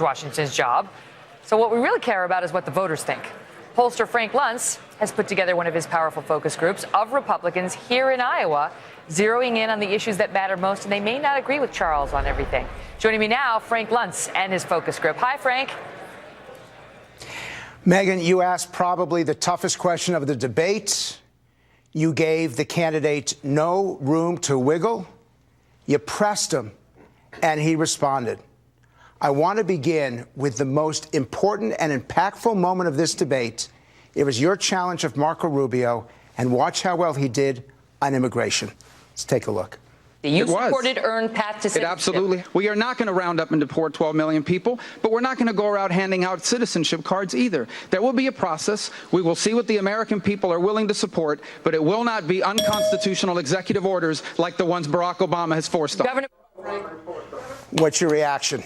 Washington's job. So what we really care about is what the voters think. Pollster Frank Luntz has put together one of his powerful focus groups of Republicans here in Iowa, zeroing in on the issues that matter most, and they may not agree with Charles on everything. Joining me now, Frank Luntz and his focus group. Hi, Frank. Megan, you asked probably the toughest question of the debate. You gave the candidate no room to wiggle. You pressed him, and he responded. I want to begin with the most important and impactful moment of this debate. It was your challenge of Marco Rubio, and watch how well he did on immigration. Let's take a look. You supported earned path to citizenship. Absolutely. We are not going to round up and deport 12 million people, but we're not going to go around handing out citizenship cards either. There will be a process. We will see what the American people are willing to support, but it will not be unconstitutional executive orders like the ones Barack Obama has forced on. Governor, what's your reaction?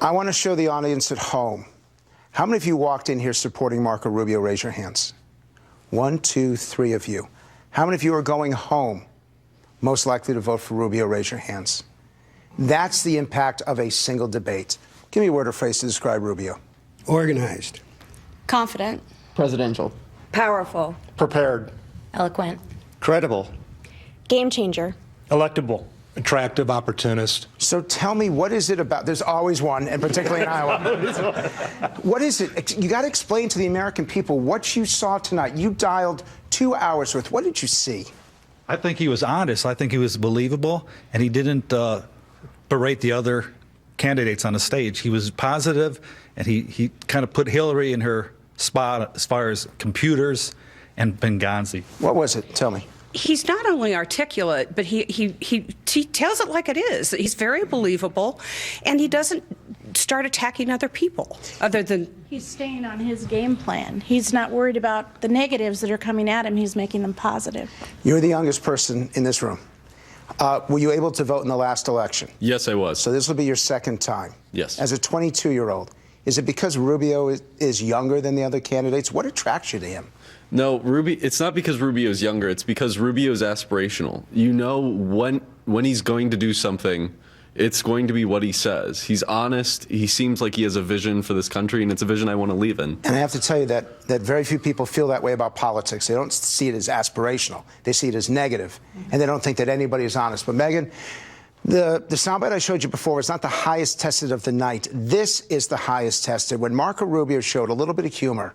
I want to show the audience at home. How many of you walked in here supporting Marco Rubio? Raise your hands. 1, 2, 3 of you. How many of you are going home most likely to vote for Rubio? Raise your hands. That's the impact of a single debate. Give me a word or phrase to describe Rubio. Organized. Confident. Presidential. Powerful. Prepared. Eloquent. Credible. Game changer. Electable. Attractive opportunist. So tell me, what is it about? There's always one, and particularly in Iowa. What is it? You got to explain to the American people what you saw tonight. You dialed 2 hours worth. What did you see? I think he was honest. I think he was believable, and he didn't berate the other candidates on the stage. He was positive, and he kind of put Hillary in her spot as far as computers and Benghazi. What was it? Tell me. He's not only articulate, but he tells it like it is. He's very believable, and he doesn't start attacking other people other than... He's staying on his game plan. He's not worried about the negatives that are coming at him. He's making them positive. You're the youngest person in this room. Were you able to vote in the last election? Yes, I was. So this will be your second time. Yes. As a 22-year-old, is it because Rubio is younger than the other candidates? What attracts you to him? No, it's not because Rubio's younger. It's because Rubio's aspirational. You know, when he's going to do something, it's going to be what he says. He's honest. He seems like he has a vision for this country, and it's a vision I want to leave in. And I have to tell you that very few people feel that way about politics. They don't see it as aspirational. They see it as negative, and they don't think that anybody is honest. But, Megan, the soundbite I showed you before was not the highest tested of the night. This is the highest tested. When Marco Rubio showed a little bit of humor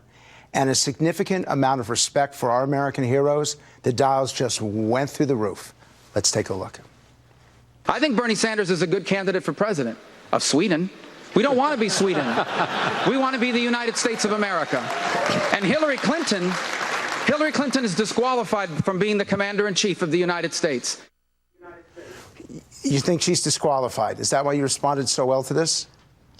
and a significant amount of respect for our American heroes, the dials just went through the roof. Let's take a look. I think Bernie Sanders is a good candidate for president of Sweden. We don't want to be Sweden. We want to be the United States of America. And Hillary Clinton is disqualified from being the commander-in-chief of the United States. You think she's disqualified? Is that why you responded so well to this?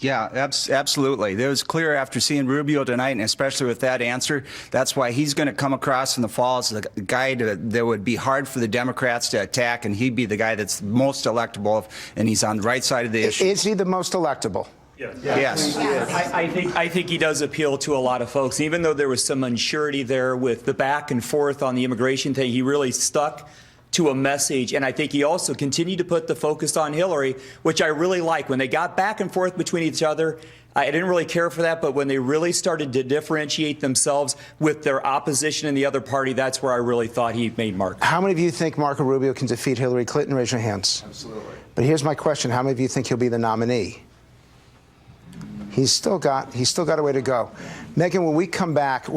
Yeah, absolutely. It was clear after seeing Rubio tonight, and especially with that answer, that's why he's going to come across in the fall as the guy that would be hard for the Democrats to attack, and he'd be the guy that's most electable, and he's on the right side of the issue. Is he the most electable? Yes. I think he does appeal to a lot of folks. Even though there was some unsurety there with the back and forth on the immigration thing, he really stuck to a message, and I think he also continued to put the focus on Hillary, which I really like. When they got back and forth between each other, I didn't really care for that, but when they really started to differentiate themselves with their opposition in the other party, that's where I really thought he made mark. How many of you think Marco Rubio can defeat Hillary Clinton? Raise your hands. Absolutely. But here's my question. How many of you think he'll be the nominee? He's still got a way to go. Megan, when we come back,